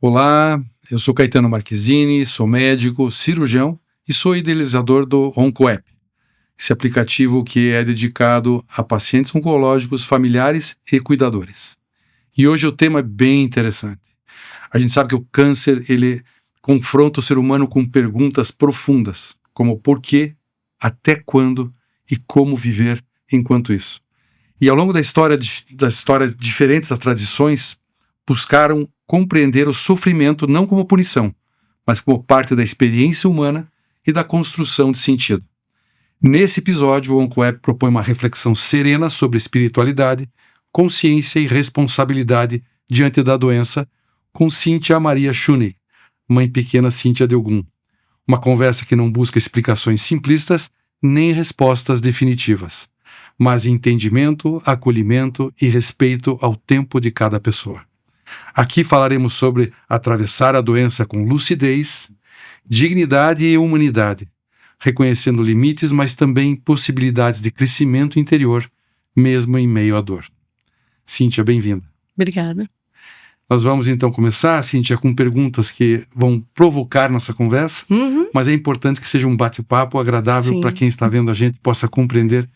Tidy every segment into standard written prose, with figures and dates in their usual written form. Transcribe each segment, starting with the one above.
Olá, eu sou Caetano Marquezini, sou médico, cirurgião e sou idealizador do OncoApp, esse aplicativo que é dedicado a pacientes oncológicos, familiares e cuidadores. E hoje o tema é bem interessante. A gente sabe que o câncer, ele confronta o ser humano com perguntas profundas, como por quê, até quando e como viver enquanto isso. E ao longo da história diferentes das tradições buscaram compreender o sofrimento não como punição, mas como parte da experiência humana e da construção de sentido. Nesse episódio, o OncoApp propõe uma reflexão serena sobre espiritualidade, consciência e responsabilidade diante da doença, com Cíntia Maria Schunig, mãe pequena Cíntia de Ogum. Uma conversa que não busca explicações simplistas nem respostas definitivas, mas entendimento, acolhimento e respeito ao tempo de cada pessoa. Aqui falaremos sobre atravessar a doença com lucidez, dignidade e humanidade, reconhecendo limites, mas também possibilidades de crescimento interior, mesmo em meio à dor. Cíntia, bem-vinda. Obrigada. Nós vamos então começar, Cíntia, com perguntas que vão provocar nossa conversa, mas é importante que seja um bate-papo agradável para quem está vendo a gente possa compreender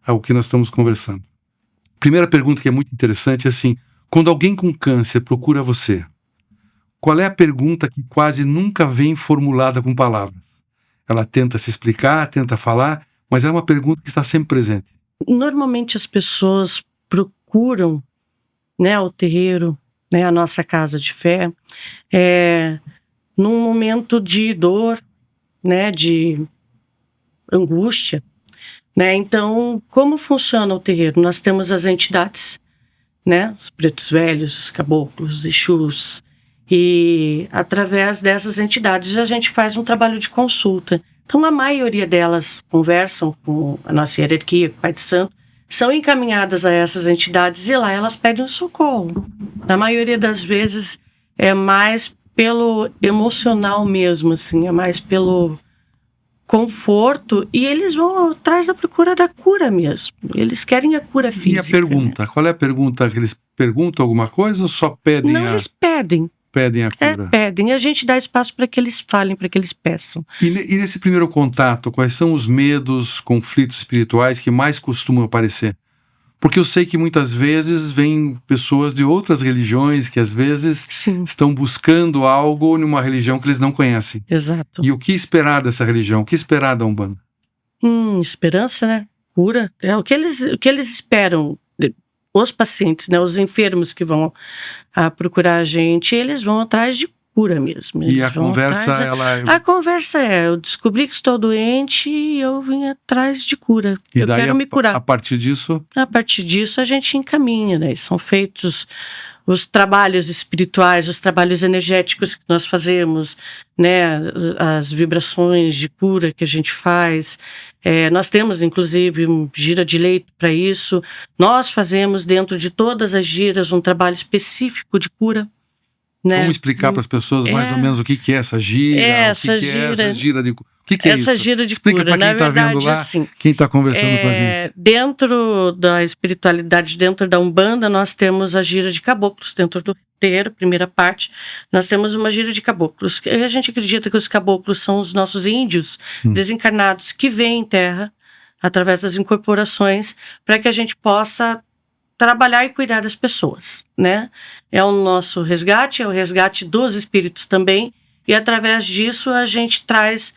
o que nós estamos conversando. Primeira pergunta que é muito interessante é assim: quando alguém com câncer procura você, qual é a pergunta que quase nunca vem formulada com palavras? Ela tenta se explicar, tenta falar, mas é uma pergunta que está sempre presente. Normalmente as pessoas procuram, o terreiro, a nossa casa de fé, num momento de dor, de angústia. Então, como funciona o terreiro? Nós temos as entidades, os pretos velhos, os caboclos, os exus, e através dessas entidades a gente faz um trabalho de consulta. Então a maioria delas conversam com a nossa hierarquia, com o Pai de Santo, são encaminhadas a essas entidades e lá elas pedem um socorro. Na maioria das vezes é mais pelo emocional mesmo, assim, é mais pelo conforto, e eles vão atrás da procura da cura mesmo. Eles querem a cura física. E a pergunta? Qual é a pergunta? Eles perguntam alguma coisa ou só pedem? Não, eles pedem. Pedem a cura? Pedem. A gente dá espaço para que eles falem, para que eles peçam. E nesse primeiro contato, quais são os medos, conflitos espirituais que mais costumam aparecer? Porque eu sei que muitas vezes vêm pessoas de outras religiões que às vezes estão buscando algo numa religião que eles não conhecem. Exato. E o que esperar dessa religião? O que esperar da Umbanda? Esperança, Cura. É o que eles esperam. Os pacientes, os enfermos que vão procurar a gente, eles vão atrás de cura mesmo. E a conversa, A conversa eu descobri que estou doente e eu vim atrás de cura. E eu quero me curar. A partir disso? A partir disso a gente encaminha, São feitos os trabalhos espirituais, os trabalhos energéticos que nós fazemos, as vibrações de cura que a gente faz. Nós temos, inclusive, gira de leito para isso. Nós fazemos, dentro de todas as giras, um trabalho específico de cura. Vamos explicar para as pessoas mais ou menos o que é essa gira? É essa gira de cura? O que é essa isso? gira de Explica cura. para quem está vendo lá, assim, quem está conversando com a gente. Dentro da espiritualidade, dentro da Umbanda, nós temos a gira de caboclos. Dentro do terreiro, primeira parte, nós temos uma gira de caboclos. A gente acredita que os caboclos são os nossos índios desencarnados que vêm em terra através das incorporações para que a gente possa trabalhar e cuidar das pessoas, É o nosso resgate, é o resgate dos espíritos também. E através disso a gente traz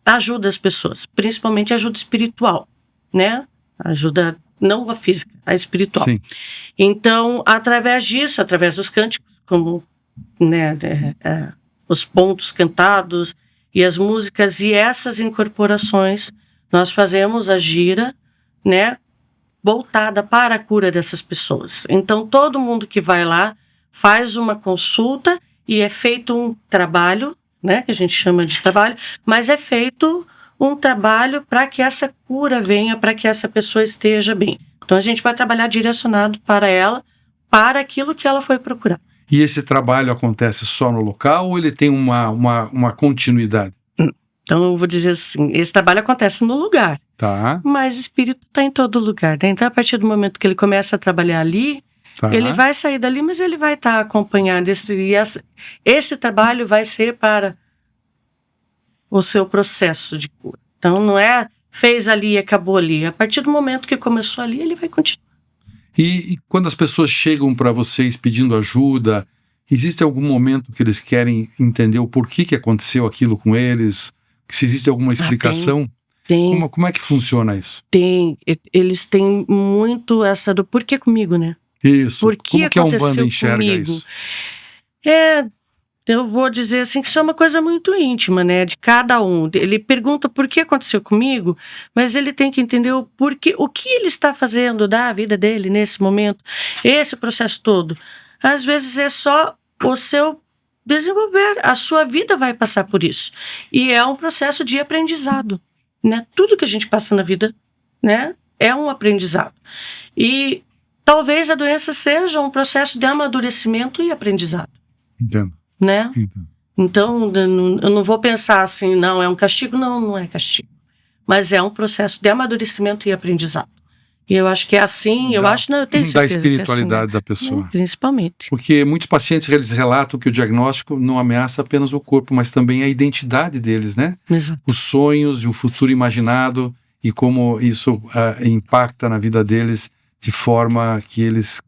ajuda às pessoas, principalmente ajuda espiritual, Ajuda não a física, a espiritual. Sim. Então, através disso, através dos cânticos, como os pontos cantados e as músicas e essas incorporações, nós fazemos a gira, voltada para a cura dessas pessoas. Então, todo mundo que vai lá faz uma consulta e é feito um trabalho, que a gente chama de trabalho, mas é feito um trabalho para que essa cura venha, para que essa pessoa esteja bem. Então, a gente vai trabalhar direcionado para ela, para aquilo que ela foi procurar. E esse trabalho acontece só no local ou ele tem uma continuidade? Então, eu vou dizer assim, esse trabalho acontece no lugar. Tá. Mas o espírito está em todo lugar, Então, a partir do momento que ele começa a trabalhar ali, Tá. Ele vai sair dali, mas ele vai estar acompanhando. Esse trabalho vai ser para o seu processo de cura. Então, não é fez ali e acabou ali. A partir do momento que começou ali, ele vai continuar. E quando as pessoas chegam para vocês pedindo ajuda, existe algum momento que eles querem entender o porquê que aconteceu aquilo com eles? Se existe alguma explicação? Tem. Como é que funciona isso? Tem. Eles têm muito essa do porquê comigo, né? Isso. Por que Como que a aconteceu Umbanda enxerga comigo? isso? Eu vou dizer assim que isso é uma coisa muito íntima, né? De cada um. Ele pergunta por que aconteceu comigo, mas ele tem que entender o porquê, o que ele está fazendo da vida dele nesse momento, esse processo todo. Às vezes é só o seu desenvolver, a sua vida vai passar por isso. E é um processo de aprendizado, né? Tudo que a gente passa na vida, né, é um aprendizado. E talvez a doença seja um processo de amadurecimento e aprendizado. Entendo. Né? Entendo. Então, eu não vou pensar assim, não, é um castigo. Não, não é castigo. Mas é um processo de amadurecimento e aprendizado. E eu acho que é assim, eu tenho certeza da espiritualidade que é assim, da pessoa. né? Principalmente. Porque muitos pacientes eles relatam que o diagnóstico não ameaça apenas o corpo, mas também a identidade deles, né? Exato. Os sonhos e o futuro imaginado e como isso impacta na vida deles de forma que eles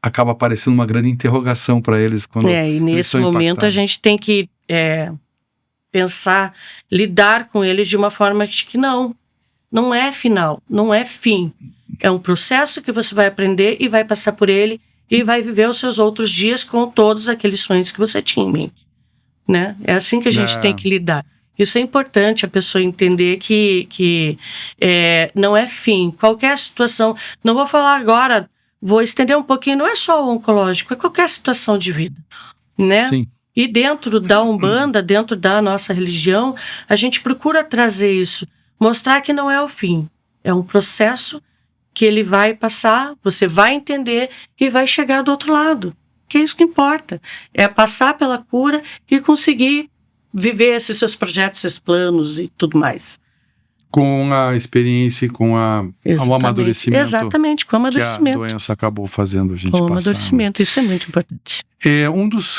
acaba parecendo uma grande interrogação para eles. E nesse momento a gente tem que pensar, lidar com eles de uma forma que não é final, não é fim. É um processo que você vai aprender e vai passar por ele e vai viver os seus outros dias com todos aqueles sonhos que você tinha em mente. Né? É assim que a gente tem que lidar. Isso é importante, a pessoa entender que não é fim. Qualquer situação, não vou falar agora, vou estender um pouquinho, não é só o oncológico, é qualquer situação de vida, né? Sim. E dentro da Umbanda, dentro da nossa religião, a gente procura trazer isso, mostrar que não é o fim, é um processo que ele vai passar, você vai entender e vai chegar do outro lado, que é isso que importa, é passar pela cura e conseguir viver esses seus projetos, esses planos e tudo mais. Com a experiência e com o amadurecimento. Exatamente, com o amadurecimento. Que a doença acabou fazendo a gente passar. Com o passar. amadurecimento, isso é muito importante.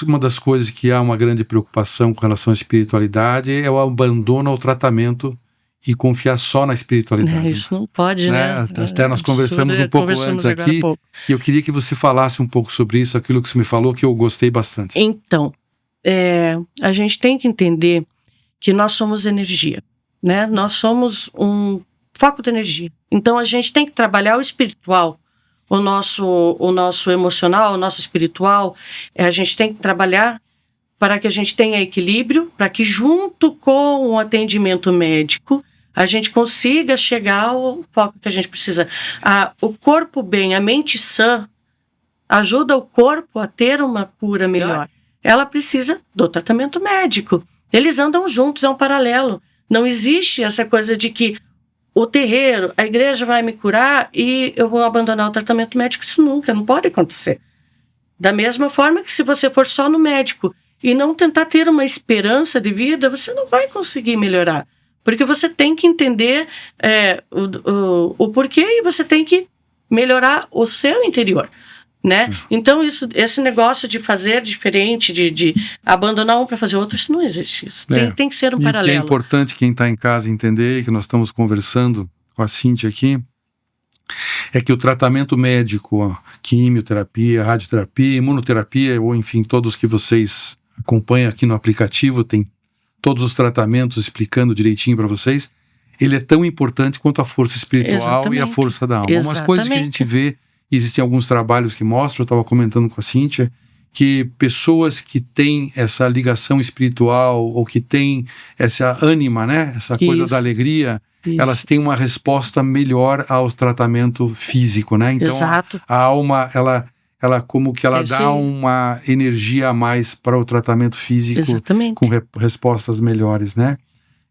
Uma das coisas que há uma grande preocupação com relação à espiritualidade é o abandono ao tratamento e confiar só na espiritualidade. Isso não pode, né? Até nós conversamos um pouco antes aqui, e eu queria que você falasse um pouco sobre isso, aquilo que você me falou, que eu gostei bastante. Então, a gente tem que entender que nós somos energia. Né? Nós somos um foco de energia. Então, a gente tem que trabalhar o espiritual, o nosso emocional, o nosso espiritual. A gente tem que trabalhar para que a gente tenha equilíbrio, para que junto com o atendimento médico, a gente consiga chegar ao foco que a gente precisa. O corpo bem, a mente sã, ajuda o corpo a ter uma cura melhor. Ela precisa do tratamento médico. Eles andam juntos, é um paralelo. Não existe essa coisa de que o terreiro, a igreja vai me curar e eu vou abandonar o tratamento médico. Isso nunca, não pode acontecer. Da mesma forma que se você for só no médico e não tentar ter uma esperança de vida, você não vai conseguir melhorar. Porque você tem que entender o porquê e você tem que melhorar o seu interior. Né? Então, esse negócio de fazer diferente, de abandonar um para fazer outro, isso não existe. Isso tem que ser um paralelo. O que é importante quem está em casa entender, que nós estamos conversando com a Cíntia aqui, é que o tratamento médico, quimioterapia, radioterapia, imunoterapia, ou enfim, todos que vocês acompanham aqui no aplicativo, tem todos os tratamentos explicando direitinho para vocês, ele é tão importante quanto a força espiritual. Exatamente. E a força da alma. Exatamente. Umas coisas que a gente vê. Existem alguns trabalhos que mostram, eu estava comentando com a Cíntia, que pessoas que têm essa ligação espiritual ou que têm essa ânima, né? Essa coisa da alegria, elas têm uma resposta melhor ao tratamento físico, né? Então, exato. A alma, ela como que ela dá uma energia a mais para o tratamento físico. Exatamente. Com respostas melhores, né?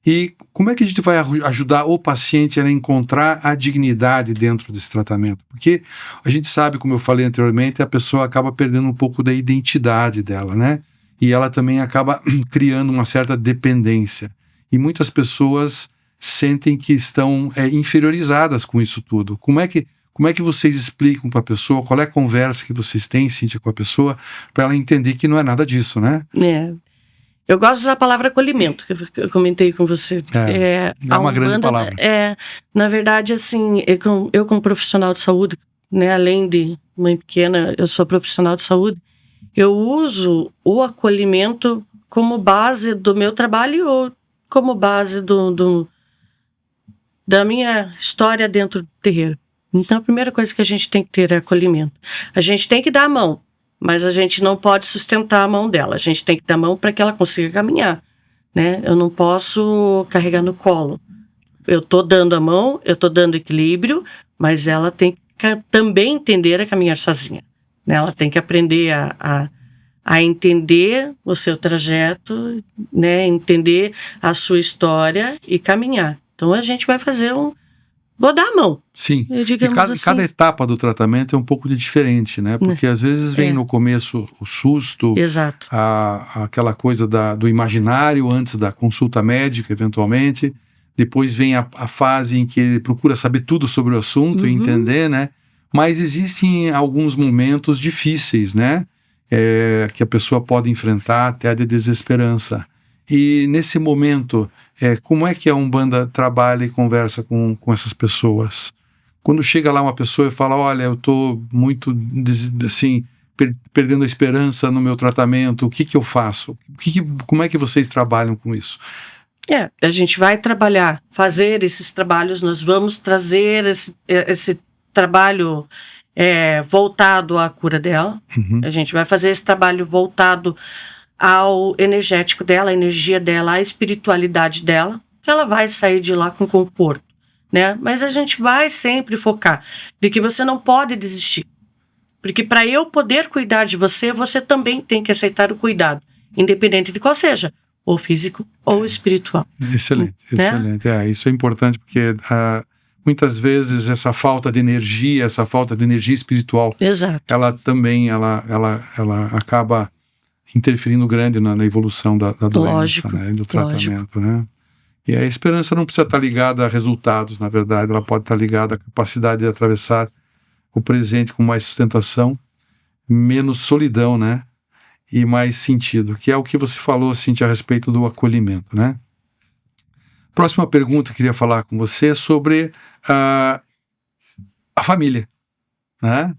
E como é que a gente vai ajudar o paciente a encontrar a dignidade dentro desse tratamento? Porque a gente sabe, como eu falei anteriormente, a pessoa acaba perdendo um pouco da identidade dela, né? E ela também acaba criando uma certa dependência. E muitas pessoas sentem que estão inferiorizadas com isso tudo. Como é Como é que vocês explicam para a pessoa, qual é a conversa que vocês têm, Cíntia, com a pessoa, para ela entender que não é nada disso, né? Eu gosto de usar a palavra acolhimento, que eu comentei com você. É uma grande palavra. Na verdade, assim, eu como profissional de saúde, né, além de mãe pequena, eu sou profissional de saúde, eu uso o acolhimento como base do meu trabalho ou como base da minha história dentro do terreiro. Então, a primeira coisa que a gente tem que ter é acolhimento. A gente tem que dar a mão, mas a gente não pode sustentar a mão dela. A gente tem que dar a mão para que ela consiga caminhar, né? Eu não posso carregar no colo. Eu estou dando a mão, eu estou dando equilíbrio, mas ela tem que também entender a caminhar sozinha, né? Ela tem que aprender a entender o seu trajeto, né? Entender a sua história e caminhar. Então, a gente vai fazer vou dar a mão. Sim, assim. Cada etapa do tratamento é um pouco diferente, né? Porque às vezes vem no começo o susto, exato, aquela coisa do imaginário antes da consulta médica, eventualmente. Depois vem a fase em que ele procura saber tudo sobre o assunto e entender, né? Mas existem alguns momentos difíceis, né? Que a pessoa pode enfrentar até de desesperança. E nesse momento, como é que a Umbanda trabalha e conversa com essas pessoas? Quando chega lá uma pessoa e fala, olha, eu estou muito, assim, perdendo a esperança no meu tratamento, o que eu faço? Como é que vocês trabalham com isso? A gente vai fazer esses trabalhos, nós vamos trazer esse trabalho voltado à cura dela. A gente vai fazer esse trabalho voltado ao energético dela, a energia dela, a espiritualidade dela, que ela vai sair de lá com conforto, né? Mas a gente vai sempre focar de que você não pode desistir. Porque para eu poder cuidar de você, você também tem que aceitar o cuidado, independente de qual seja, ou físico ou espiritual. Excelente, né? Excelente. Isso é importante porque muitas vezes essa falta de energia espiritual, exato, ela também ela acaba interferindo grande na evolução da doença, lógico, né, do tratamento, né? E a esperança não precisa estar ligada a resultados, na verdade, ela pode estar ligada à capacidade de atravessar o presente com mais sustentação, menos solidão, né? E mais sentido, que é o que você falou, Cíntia, a respeito do acolhimento, né? Próxima pergunta que eu queria falar com você é sobre a família, né?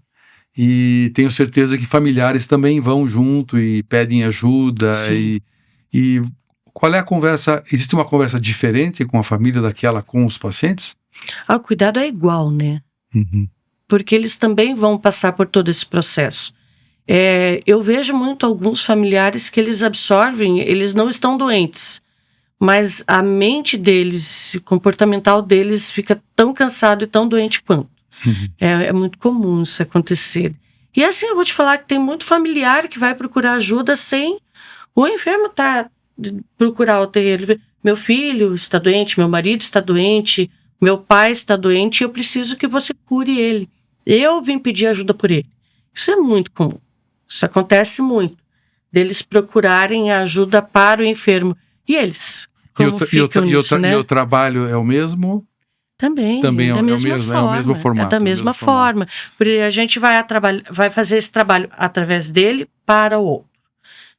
E tenho certeza que familiares também vão junto e pedem ajuda. E qual é a conversa? Existe uma conversa diferente com a família daquela com os pacientes? O cuidado é igual, né? Porque eles também vão passar por todo esse processo. Eu vejo muito alguns familiares que eles absorvem, eles não estão doentes, mas a mente deles, o comportamental deles fica tão cansado e tão doente quanto. É muito comum isso acontecer. E assim, eu vou te falar que tem muito familiar que vai procurar ajuda sem o enfermo procurar o terreiro. Meu filho está doente, meu marido está doente, meu pai está doente, eu preciso que você cure ele. Eu vim pedir ajuda por ele. Isso é muito comum. Isso acontece muito. Deles procurarem ajuda para o enfermo. E eles? Como ficam nisso, né? E o trabalho é o mesmo? Também é o mesmo formato. É da mesma forma. Porque a gente vai fazer esse trabalho através dele para o outro.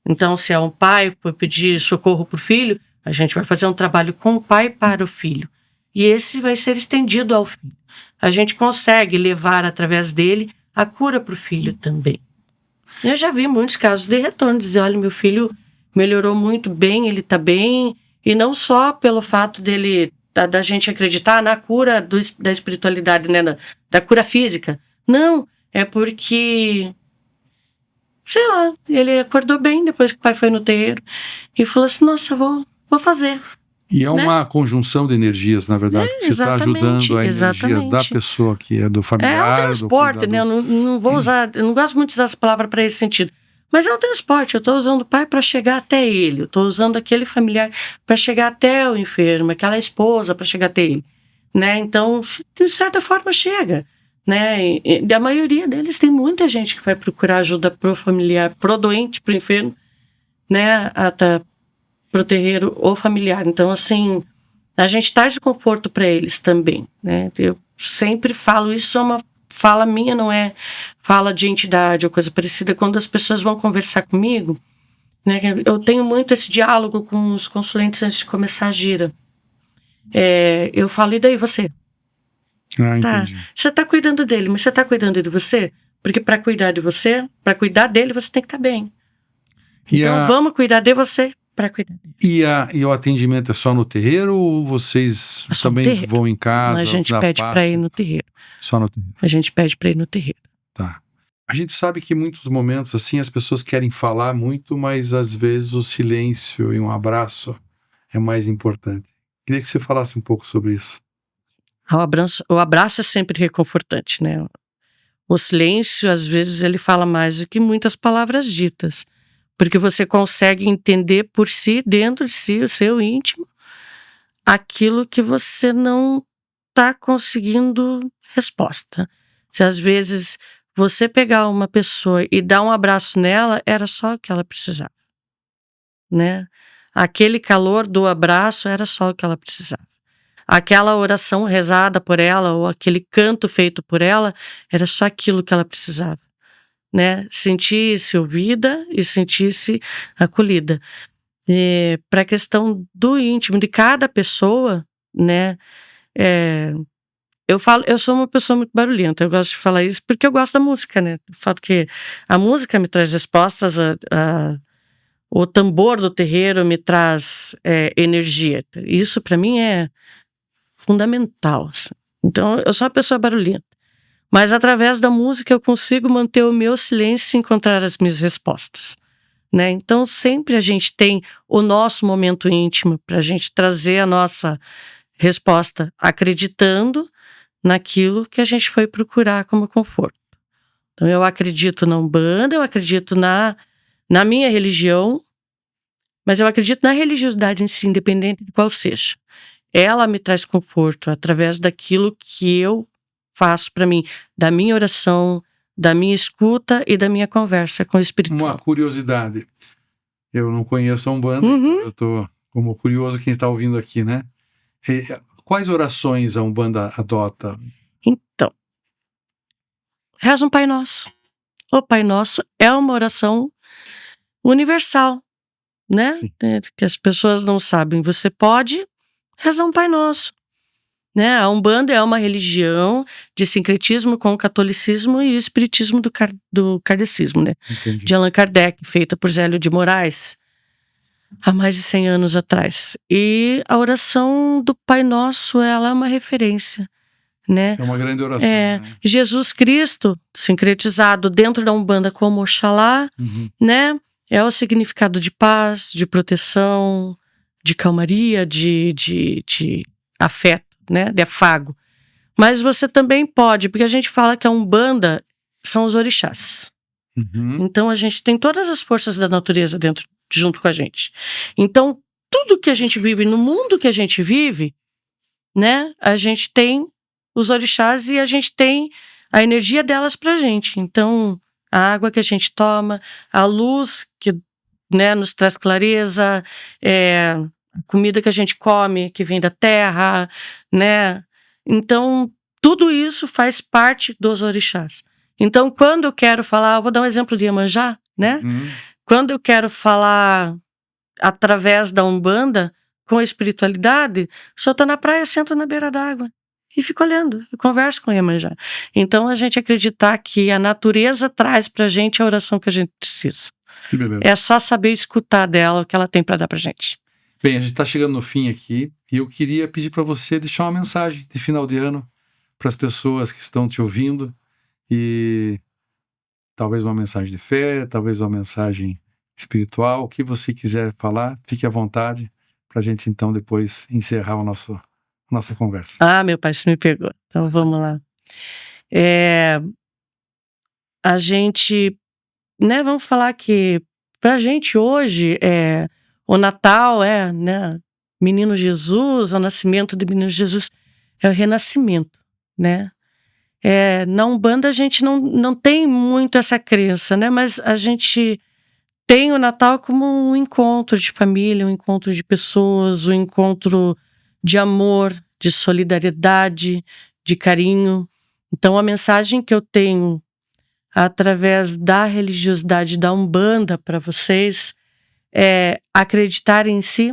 Então, se é um pai for pedir socorro para o filho, a gente vai fazer um trabalho com o pai para o filho. E esse vai ser estendido ao filho. A gente consegue levar através dele a cura para o filho também. Eu já vi muitos casos de retorno, dizer, olha, meu filho melhorou muito bem, ele está bem, e não só pelo fato dele, da gente acreditar na cura da espiritualidade, né, da cura física. Não, é porque, sei lá, ele acordou bem depois que o pai foi no terreiro e falou assim, nossa, eu vou fazer. E é uma conjunção de energias, na verdade, que você está ajudando a energia da pessoa que é do familiar. É um transporte, né? Eu não vou usar, eu não gosto muito de usar essa palavra para esse sentido. Mas é um transporte, eu estou usando o pai para chegar até ele, eu estou usando aquele familiar para chegar até o enfermo, aquela esposa para chegar até ele, né? Então, de certa forma, chega, né? E a maioria deles tem muita gente que vai procurar ajuda pro familiar, pro doente, pro enfermo, né? Até pro terreiro ou familiar. Então, assim, a gente traz de conforto para eles também, né? Eu sempre falo, isso é uma fala minha, não é fala de entidade ou coisa parecida. Quando as pessoas vão conversar comigo, né, eu tenho muito esse diálogo com os consulentes antes de começar a gira. Eu falo, e daí você? Tá, Entendi. você tá cuidando dele, mas você tá cuidando de você? Porque para cuidar de você, para cuidar dele, você tem que estar bem. Então vamos cuidar de você para cuidar dele. E o atendimento é só no terreiro ou vocês também vão em casa? A gente pede para ir no terreiro. Só no terreiro. A gente pede para ir no terreiro. Tá. A gente sabe que em muitos momentos, assim, as pessoas querem falar muito, mas às vezes o silêncio e um abraço é mais importante. Queria que você falasse um pouco sobre isso. O abraço é sempre reconfortante, né? O silêncio, às vezes, ele fala mais do que muitas palavras ditas. Porque você consegue entender por si, dentro de si, o seu íntimo, aquilo que você não está conseguindo resposta. Se às vezes você pegar uma pessoa e dar um abraço nela, era só o que ela precisava, né? Aquele calor do abraço era só o que ela precisava. Aquela oração rezada por ela ou aquele canto feito por ela era só aquilo que ela precisava, né? Sentir-se ouvida e sentir-se acolhida. Para a questão do íntimo de cada pessoa, né? Eu sou uma pessoa muito barulhenta, eu gosto de falar isso porque eu gosto da música, né? O fato que a música me traz respostas, o tambor do terreiro me traz energia. Isso para mim é fundamental, assim. Então, eu sou uma pessoa barulhenta. Mas através da música eu consigo manter o meu silêncio e encontrar as minhas respostas, né? Então, sempre a gente tem o nosso momento íntimo para a gente trazer a nossa resposta, acreditando naquilo que a gente foi procurar como conforto. Então, eu acredito na Umbanda, eu acredito na minha religião, mas eu acredito na religiosidade em si, independente de qual seja. Ela me traz conforto através daquilo que eu faço para mim, da minha oração, da minha escuta e da minha conversa com o espiritual. Uma curiosidade. Eu não conheço a Umbanda, então eu tô como curioso quem está ouvindo aqui, né? Quais orações a Umbanda adota? Então, reza um Pai Nosso. O Pai Nosso é uma oração universal, né? Sim. Que as pessoas não sabem. Você pode rezar um Pai Nosso, né? A Umbanda é uma religião de sincretismo com o catolicismo e o espiritismo do kardecismo, né? Entendi. De Allan Kardec, feita por Zélio de Moraes, há mais de 100 anos atrás. E a oração do Pai Nosso, ela é uma referência, né? É uma grande oração, né? Jesus Cristo, sincretizado dentro da Umbanda como Oxalá, né? É o significado de paz, de proteção, de calmaria, de afeto, né? De afago. Mas você também pode, porque a gente fala que a Umbanda são os orixás. Então a gente tem todas as forças da natureza junto com a gente. Então, tudo que a gente vive, no mundo que a gente vive, né? A gente tem os orixás e a gente tem a energia delas pra gente. Então, a água que a gente toma, a luz que, né, nos traz clareza, a comida que a gente come, que vem da terra, né? Então, tudo isso faz parte dos orixás. Então, quando eu quero falar, eu vou dar um exemplo de Iemanjá, né? Quando eu quero falar através da Umbanda, com a espiritualidade, só tô na praia, sento na beira d'água e fico olhando, eu converso com Iemanjá. Então, a gente acreditar que a natureza traz pra gente a oração que a gente precisa. Que beleza. É só saber escutar dela o que ela tem pra dar pra gente. Bem, a gente está chegando no fim aqui e eu queria pedir para você deixar uma mensagem de final de ano para as pessoas que estão te ouvindo e talvez uma mensagem de fé, talvez uma mensagem espiritual, o que você quiser falar, fique à vontade para a gente então depois encerrar a nossa conversa. Ah, meu pai, você me pegou. Então vamos lá. A gente, né, vamos falar que pra gente hoje o Natal né, Menino Jesus, o nascimento do Menino Jesus é o renascimento, né? Na Umbanda a gente não tem muito essa crença, né? Mas a gente tem o Natal como um encontro de família, um encontro de pessoas, um encontro de amor, de solidariedade, de carinho, Então, a mensagem que eu tenho através da religiosidade da Umbanda para vocês é acreditar em si,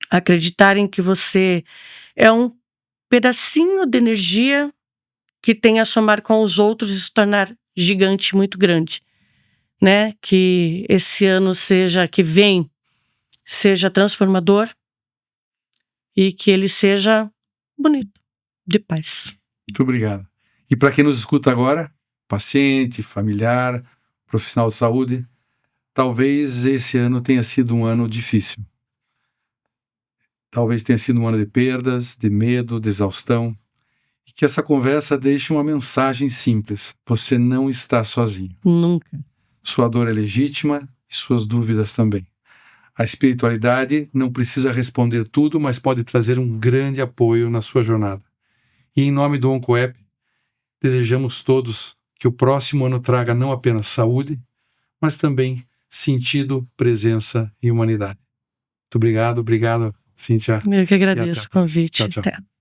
acreditarem que você é um pedacinho de energia que tem a somar com os outros e se tornar gigante, muito grande, né? Que esse ano que vem seja transformador e que ele seja bonito, de paz. Muito obrigado. E para quem nos escuta agora, paciente, familiar, profissional de saúde, talvez esse ano tenha sido um ano difícil. Talvez tenha sido um ano de perdas, de medo, de exaustão. E que essa conversa deixe uma mensagem simples. Você não está sozinho. Nunca. Sua dor é legítima e suas dúvidas também. A espiritualidade não precisa responder tudo, mas pode trazer um grande apoio na sua jornada. E em nome do OncoApp, desejamos todos que o próximo ano traga não apenas saúde, mas também sentido, presença e humanidade. Muito obrigado, Cíntia. Eu que agradeço o convite. Tchau, tchau. Até.